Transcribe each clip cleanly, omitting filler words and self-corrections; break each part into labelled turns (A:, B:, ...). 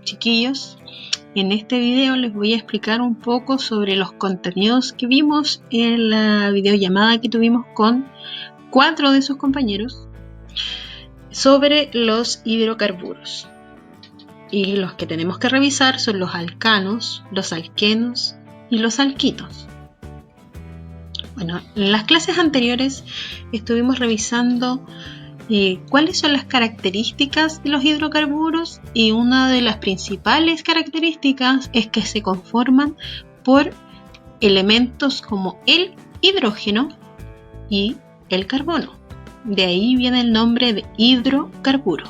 A: chiquillos. En este video les voy a explicar un poco sobre los contenidos que vimos en la videollamada que tuvimos con 4 de sus compañeros sobre los hidrocarburos. Y los que tenemos que revisar son los alcanos, los alquenos y los alquinos. Bueno, en las clases anteriores estuvimos revisando cuáles son las características de los hidrocarburos, y una de las principales características es que se conforman por elementos como el hidrógeno y el carbono. De ahí viene el nombre de hidrocarburo.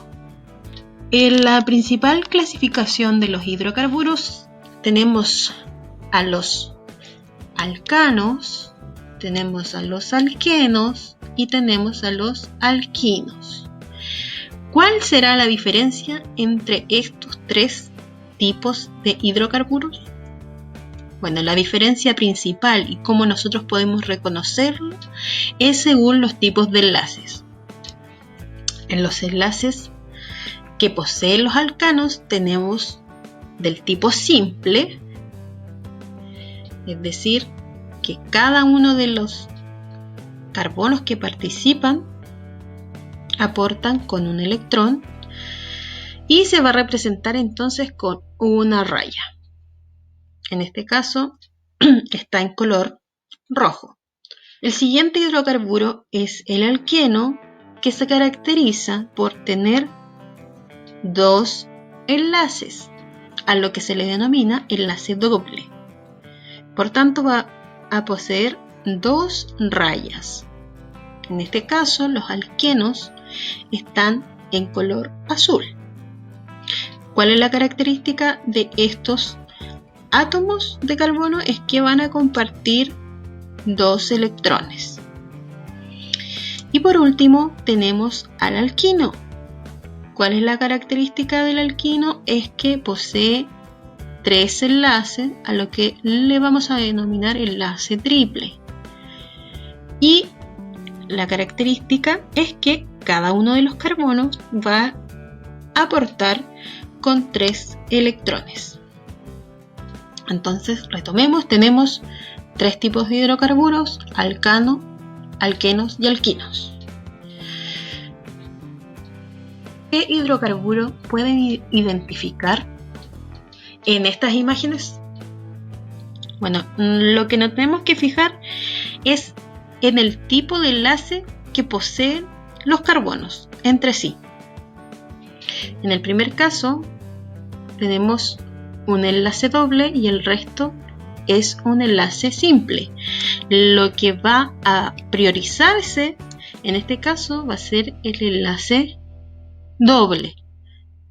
A: En la principal clasificación de los hidrocarburos tenemos a los alcanos, tenemos a los alquenos y tenemos a los alquinos. ¿Cuál será la diferencia entre estos 3 tipos de hidrocarburos? Bueno, la diferencia principal y cómo nosotros podemos reconocerlo es según los tipos de enlaces. En los enlaces que poseen los alcanos tenemos del tipo simple, es decir, que cada uno de los carbonos que participan aportan con un electrón y se va a representar entonces con una raya. En este caso está en color rojo. El siguiente hidrocarburo es el alqueno, que se caracteriza por tener 2 enlaces, a lo que se le denomina enlace doble. Por tanto, va a poseer 2 rayas. En este caso, los alquenos están en color azul. ¿Cuál es la característica de estos átomos de carbono? Es que van a compartir 2 electrones. Y por último tenemos al alquino. ¿Cuál es la característica del alquino? Es que posee 3 enlaces, a lo que le vamos a denominar enlace triple. Y la característica es que cada uno de los carbonos va a aportar con 3 electrones. Entonces, retomemos, tenemos 3 tipos de hidrocarburos: alcano, alquenos y alquinos. ¿Qué hidrocarburo pueden identificar en estas imágenes? Bueno, lo que nos tenemos que fijar es en el tipo de enlace que poseen los carbonos entre sí. En el primer caso tenemos un enlace doble y el resto es un enlace simple. Lo que va a priorizarse en este caso va a ser el enlace doble.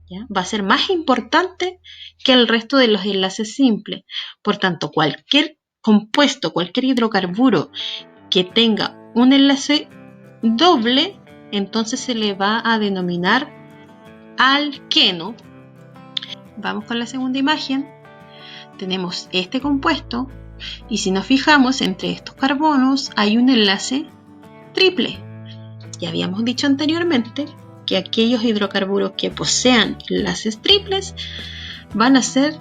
A: ¿Ya? Va a ser más importante que el resto de los enlaces simples. Por tanto, cualquier compuesto, cualquier hidrocarburo que tenga un enlace doble, entonces se le va a denominar alqueno. Vamos con la segunda imagen. Tenemos este compuesto y si nos fijamos, entre estos carbonos hay un enlace triple. Ya habíamos dicho anteriormente que aquellos hidrocarburos que posean enlaces triples van a ser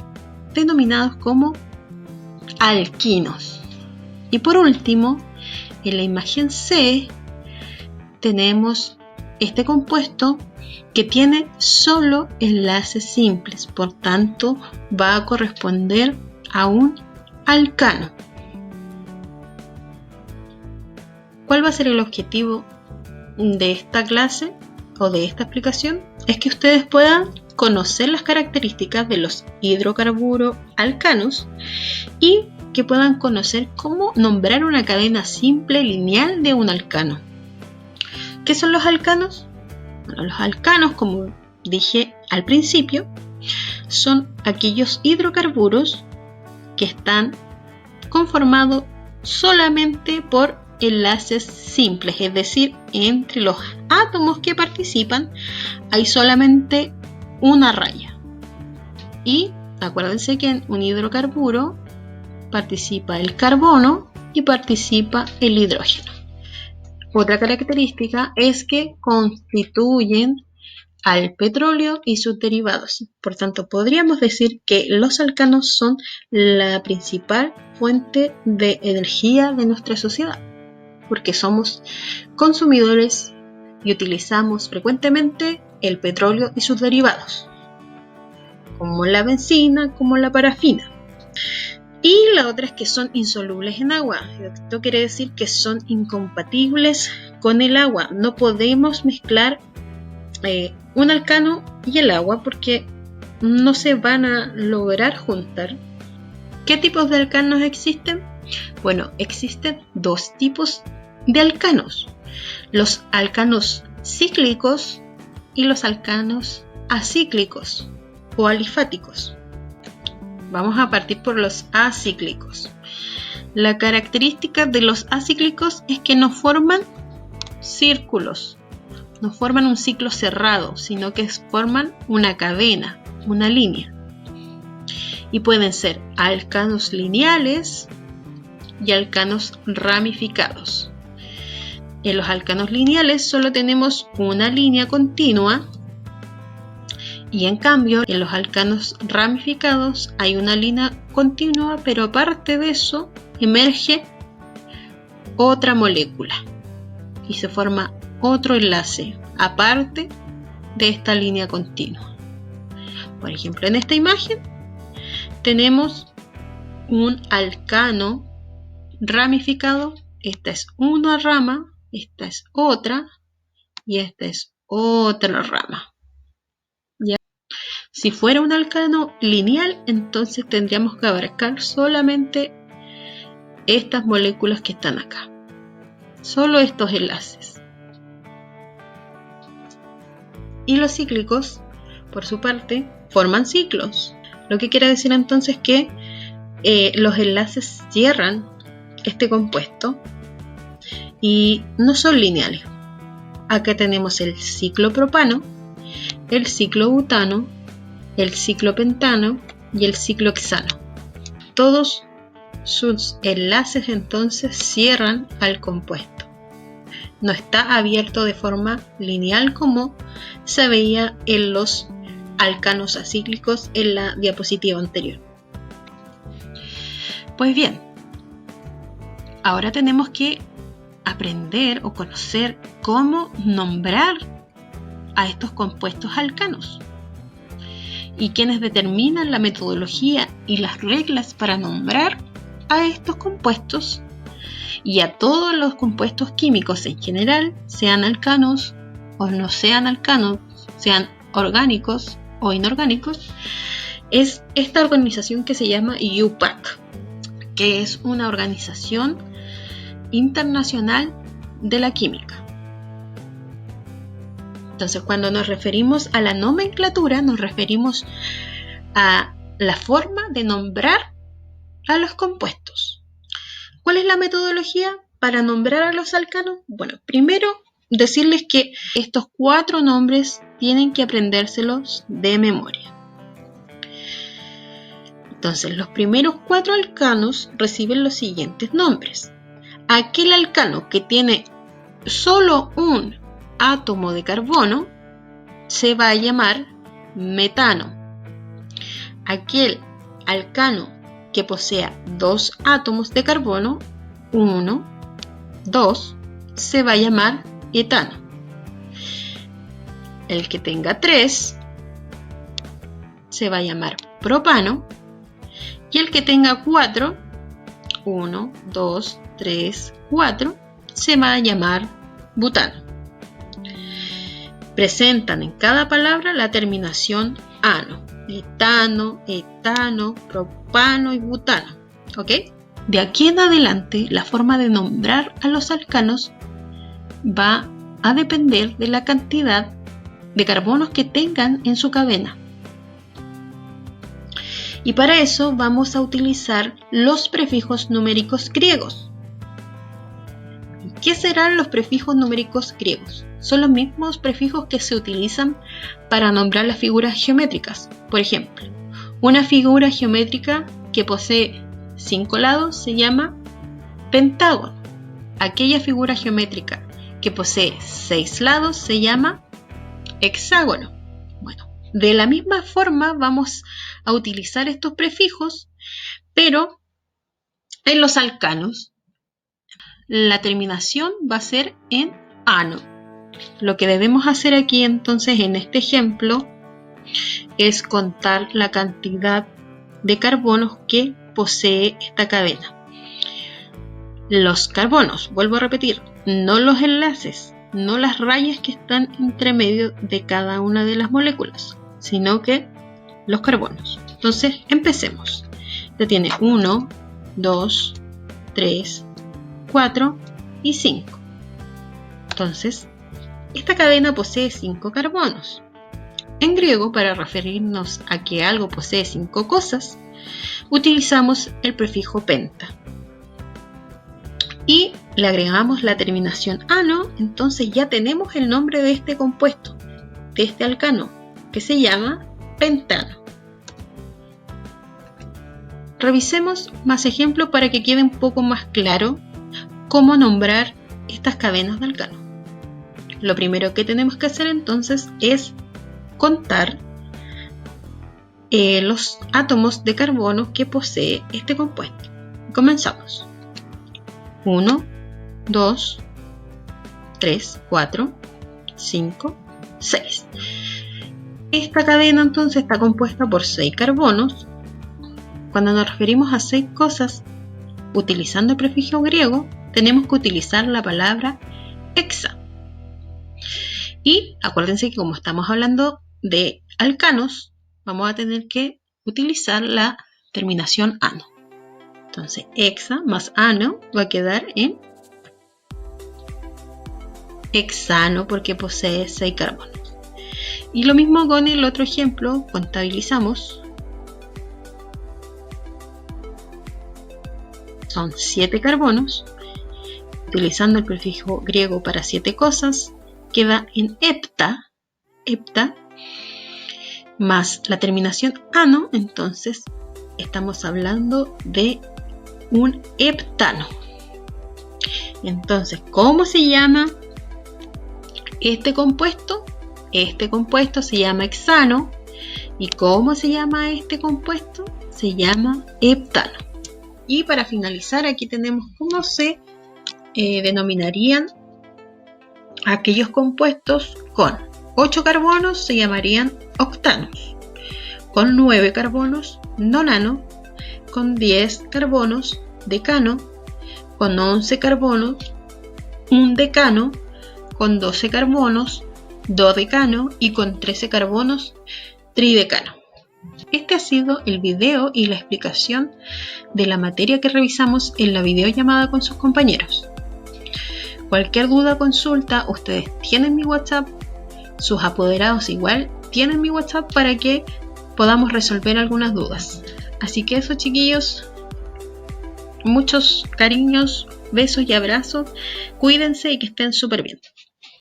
A: denominados como alquinos. Y por último, en la imagen C tenemos este compuesto que tiene solo enlaces simples, por tanto va a corresponder a un alcano. ¿Cuál va a ser el objetivo de esta clase o de esta explicación? Es que ustedes puedan conocer las características de los hidrocarburos alcanos y que puedan conocer cómo nombrar una cadena simple lineal de un alcano. ¿Qué son los alcanos? Bueno, los alcanos, como dije al principio, son aquellos hidrocarburos que están conformados solamente por enlaces simples, es decir, entre los átomos que participan hay solamente una raya. Y acuérdense que en un hidrocarburo participa el carbono y participa el hidrógeno. Otra característica es que constituyen al petróleo y sus derivados. Por tanto, podríamos decir que los alcanos son la principal fuente de energía de nuestra sociedad, porque somos consumidores y utilizamos frecuentemente el petróleo y sus derivados, como la benzina, como la parafina. Y la otra es que son insolubles en agua. Esto quiere decir que son incompatibles con el agua. No podemos mezclar un alcano y el agua porque no se van a lograr juntar. ¿Qué tipos de alcanos existen? Bueno, existen dos tipos de alcanos: los alcanos cíclicos y los alcanos acíclicos o alifáticos. Vamos a partir por los acíclicos. La característica de los acíclicos es que no forman círculos, no forman un ciclo cerrado, sino que forman una cadena, una línea. Y pueden ser alcanos lineales y alcanos ramificados. En los alcanos lineales solo tenemos una línea continua, y en cambio en los alcanos ramificados hay una línea continua, pero aparte de eso emerge otra molécula y se forma otro enlace aparte de esta línea continua. Por ejemplo, en esta imagen tenemos un alcano ramificado. Esta es una rama, esta es otra y esta es otra rama. ¿Ya? Si fuera un alcano lineal, entonces tendríamos que abarcar solamente estas moléculas que están acá, solo estos enlaces. Y los cíclicos, por su parte, forman ciclos, lo que quiere decir entonces que los enlaces cierran este compuesto y no son lineales. Acá tenemos el ciclo propano, el ciclo butano, el ciclo pentano y el ciclo hexano. Todos sus enlaces entonces cierran al compuesto. No está abierto de forma lineal como se veía en los alcanos acíclicos en la diapositiva anterior. Pues bien, ahora tenemos que aprender o conocer cómo nombrar a estos compuestos alcanos. Y quienes determinan la metodología y las reglas para nombrar a estos compuestos y a todos los compuestos químicos en general, sean alcanos o no sean alcanos, sean orgánicos o inorgánicos, es esta organización que se llama IUPAC, que es una organización internacional de la química. Entonces, cuando nos referimos a la nomenclatura, nos referimos a la forma de nombrar a los compuestos. ¿Cuál es la metodología para nombrar a los alcanos? Bueno, primero decirles que estos 4 nombres tienen que aprendérselos de memoria. Entonces, los primeros 4 alcanos reciben los siguientes nombres. Aquel alcano que tiene solo un átomo de carbono se va a llamar metano. Aquel alcano que posea 2 átomos de carbono, 1, 2, se va a llamar etano. El que tenga 3 se va a llamar propano. Y el que tenga 4, 1, 2, 3, 4, se va a llamar butano. Presentan en cada palabra la terminación ano: etano, etano, propano y butano. ¿Ok? De aquí en adelante, la forma de nombrar a los alcanos va a depender de la cantidad de carbonos que tengan en su cadena. Y para eso vamos a utilizar los prefijos numéricos griegos. ¿Qué serán los prefijos numéricos griegos? Son los mismos prefijos que se utilizan para nombrar las figuras geométricas. Por ejemplo, una figura geométrica que posee 5 lados se llama pentágono. Aquella figura geométrica que posee 6 lados se llama hexágono. De la misma forma vamos a utilizar estos prefijos, pero en los alcanos la terminación va a ser en ano. Lo que debemos hacer aquí entonces en este ejemplo es contar la cantidad de carbonos que posee esta cadena. Los carbonos, vuelvo a repetir, no los enlaces, no las rayas que están entre medio de cada una de las moléculas, sino que los carbonos. Entonces empecemos. Ya tiene 1, 2, 3, 4 y 5. Entonces, esta cadena posee 5 carbonos. En griego, para referirnos a que algo posee 5 cosas, utilizamos el prefijo penta. Y le agregamos la terminación ano, entonces ya tenemos el nombre de este compuesto, de este alcano, que se llama pentano. Revisemos más ejemplos para que quede un poco más claro cómo nombrar estas cadenas de alcano. Lo primero que tenemos que hacer entonces es contar los átomos de carbono que posee este compuesto. Comenzamos. 1, 2, 3, 4, 5, 6. Esta cadena entonces está compuesta por 6 carbonos. Cuando nos referimos a 6 cosas, utilizando el prefijo griego, tenemos que utilizar la palabra hexa. Y acuérdense que como estamos hablando de alcanos, vamos a tener que utilizar la terminación ano. Entonces, hexa más ano va a quedar en hexano porque posee 6 carbonos. Y lo mismo con el otro ejemplo, contabilizamos. Son 7 carbonos. Utilizando el prefijo griego para 7 cosas, queda en hepta, más la terminación ano, entonces estamos hablando de un heptano. Entonces, ¿cómo se llama este compuesto? Este compuesto se llama hexano. ¿Y cómo se llama este compuesto? Se llama heptano. Y para finalizar, aquí tenemos cómo se denominarían aquellos compuestos con 8 carbonos, se llamarían octanos, con 9 carbonos, nonano, con 10 carbonos, decano, con 11 carbonos, un decano, con 12 carbonos, dodecano y con 13 carbonos, tridecano. Este ha sido el video y la explicación de la materia que revisamos en la videollamada con sus compañeros. Cualquier duda o consulta, ustedes tienen mi WhatsApp, sus apoderados igual tienen mi WhatsApp para que podamos resolver algunas dudas. Así que eso, chiquillos, muchos cariños, besos y abrazos, cuídense y que estén súper bien.